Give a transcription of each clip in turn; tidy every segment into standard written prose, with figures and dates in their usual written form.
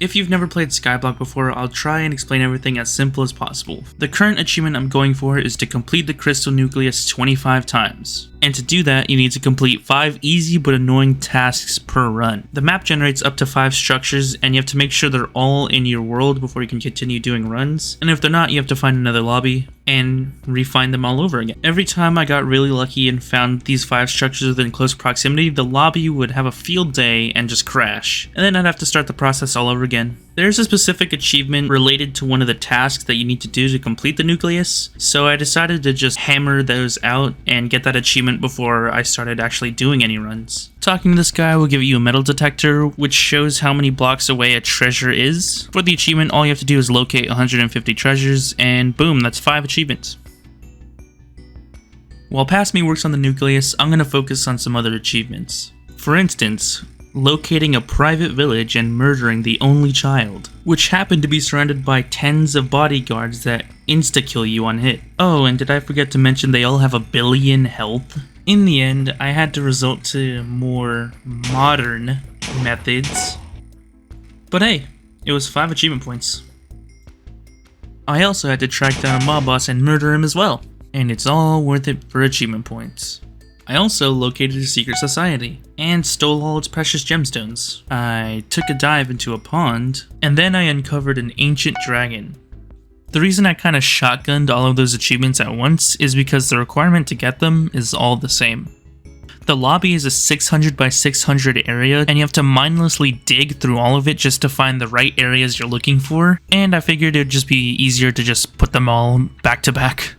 If you've never played Skyblock before, I'll try and explain everything as simple as possible. The current achievement I'm going for is to complete the crystal nucleus 25 times. And to do that, you need to complete 5 easy but annoying tasks per run. The map generates up to 5 structures, and you have to make sure they're all in your world before you can continue doing runs. And if they're not, you have to find another lobby and refine them all over again. Every time I got really lucky and found these 5 structures within close proximity, the lobby would have a field day and just crash. And then I'd have to start the process all over again. There's a specific achievement related to one of the tasks that you need to do to complete the nucleus, so I decided to just hammer those out and get that achievement before I started actually doing any runs. Talking to this guy will give you a metal detector, which shows how many blocks away a treasure is. For the achievement, all you have to do is locate 150 treasures, and boom, that's 5 achievements. While Past Me works on the nucleus, I'm going to focus on some other achievements. For instance, locating a private village and murdering the only child, which happened to be surrounded by tens of bodyguards that insta-kill you on hit. Oh, and did I forget to mention they all have 1 billion health? In the end, I had to resort to more modern methods. But hey, it was 5 achievement points. I also had to track down a mob boss and murder him as well, and it's all worth it for achievement points. I also located a secret society, and stole all its precious gemstones. I took a dive into a pond, and then I uncovered an ancient dragon. The reason I kinda shotgunned all of those achievements at once is because the requirement to get them is all the same. The lobby is a 600 by 600 area, and you have to mindlessly dig through all of it just to find the right areas you're looking for, and I figured it would just be easier to just put them all back to back.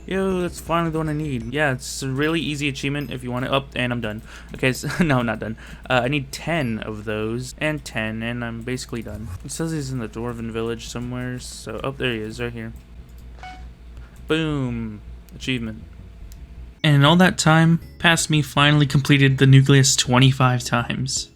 Yo, that's finally the one I need. Yeah, it's a really easy achievement if you want it. Up, and I'm done. Okay, so, no, not done. I need 10 of those, and 10, and I'm basically done. It says he's in the Dwarven village somewhere, so, oh, there he is, right here. Boom. Achievement. And in all that time, Past Me finally completed the nucleus 25 times.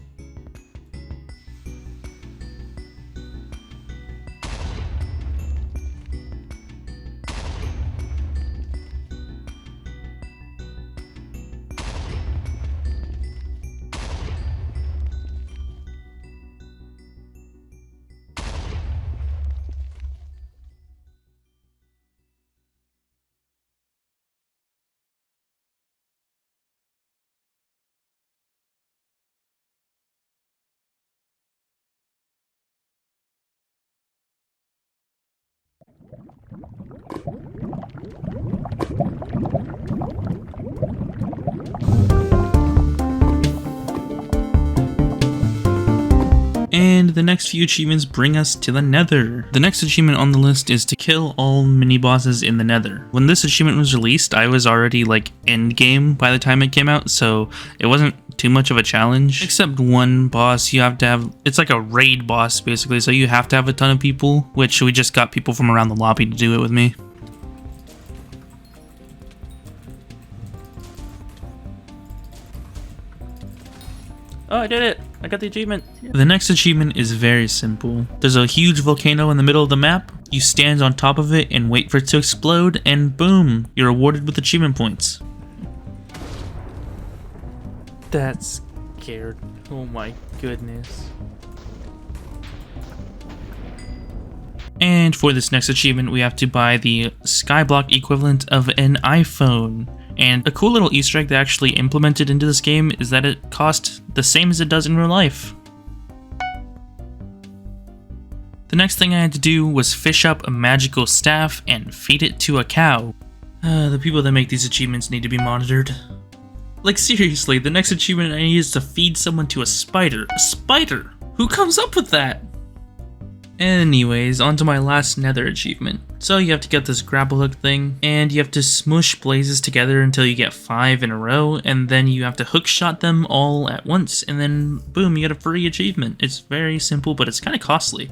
And the next few achievements bring us to the Nether. The next achievement on the list is to kill all mini-bosses in the Nether. When this achievement was released, I was already like end game by the time it came out, so it wasn't too much of a challenge. Except one boss you have to have, it's like a raid boss basically, so you have to have a ton of people, which we just got people from around the lobby to do it with me. Oh, I did it! I got the achievement! The next achievement is very simple. There's a huge volcano in the middle of the map, you stand on top of it and wait for it to explode, and boom! You're awarded with achievement points. That's scared. Oh my goodness. And for this next achievement, we have to buy the Skyblock equivalent of an iPhone. And a cool little Easter egg they actually implemented into this game is that it costs the same as it does in real life. The next thing I had to do was fish up a magical staff and feed it to a cow. The people that make these achievements need to be monitored. Like seriously, the next achievement I need is to feed someone to a spider. A spider? Who comes up with that? Anyways, on to my last Nether achievement. So you have to get this grapple hook thing, and you have to smush blazes together until you get 5 in a row, and then you have to hook shot them all at once, and then boom, you get a free achievement. It's very simple, but it's kind of costly.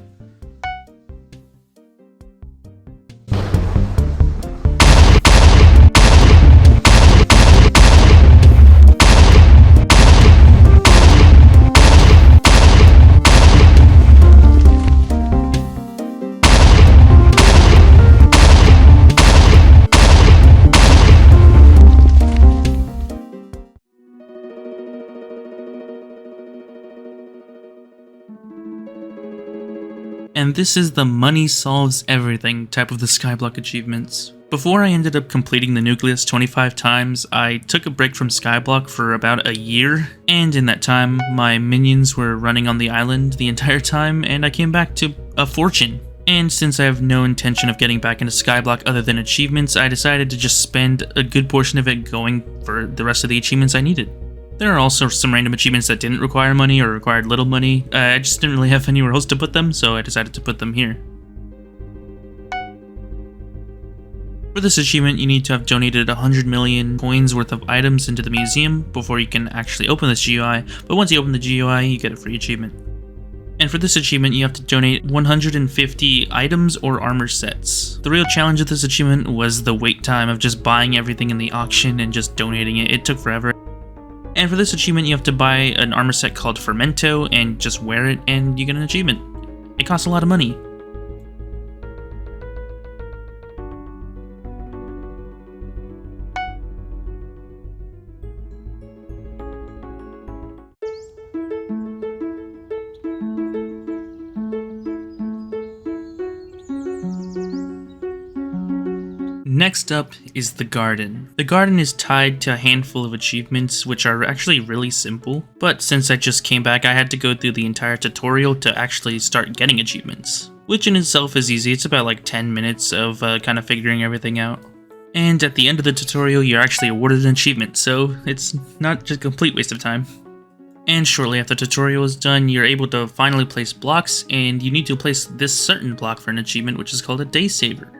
And this is the money solves everything type of the Skyblock achievements. Before I ended up completing the nucleus 25 times, I took a break from Skyblock for about a year, and in that time, my minions were running on the island the entire time, and I came back to a fortune. And since I have no intention of getting back into Skyblock other than achievements, I decided to just spend a good portion of it going for the rest of the achievements I needed. There are also some random achievements that didn't require money or required little money. I just didn't really have anywhere else to put them, so I decided to put them here. For this achievement, you need to have donated 100 million coins worth of items into the museum before you can actually open this GUI, but once you open the GUI, you get a free achievement. And for this achievement, you have to donate 150 items or armor sets. The real challenge of this achievement was the wait time of just buying everything in the auction and just donating it. It took forever. And for this achievement, you have to buy an armor set called Fermento and just wear it and you get an achievement. It costs a lot of money. Next up is the garden. The garden is tied to a handful of achievements which are actually really simple, but since I just came back I had to go through the entire tutorial to actually start getting achievements. Which in itself is easy, it's about like 10 minutes of kind of figuring everything out. And at the end of the tutorial you're actually awarded an achievement, so it's not just a complete waste of time. And shortly after the tutorial is done, you're able to finally place blocks, and you need to place this certain block for an achievement which is called a day saver.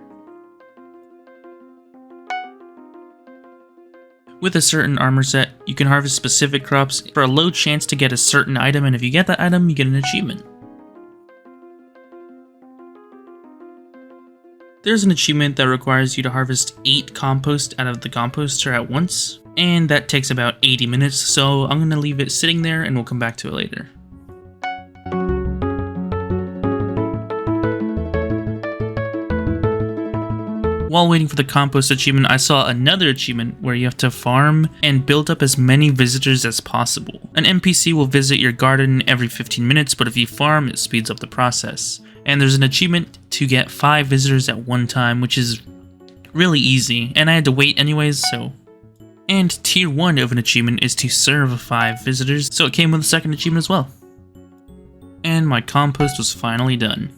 With a certain armor set, you can harvest specific crops for a low chance to get a certain item, and if you get that item, you get an achievement. There's an achievement that requires you to harvest 8 compost out of the composter at once, and that takes about 80 minutes, so I'm going to leave it sitting there and we'll come back to it later. While waiting for the compost achievement, I saw another achievement where you have to farm and build up as many visitors as possible. An NPC will visit your garden every 15 minutes, but if you farm, it speeds up the process. And there's an achievement to get 5 visitors at one time, which is really easy, and I had to wait anyways, so... And tier 1 of an achievement is to serve 5 visitors, so it came with a second achievement as well. And my compost was finally done.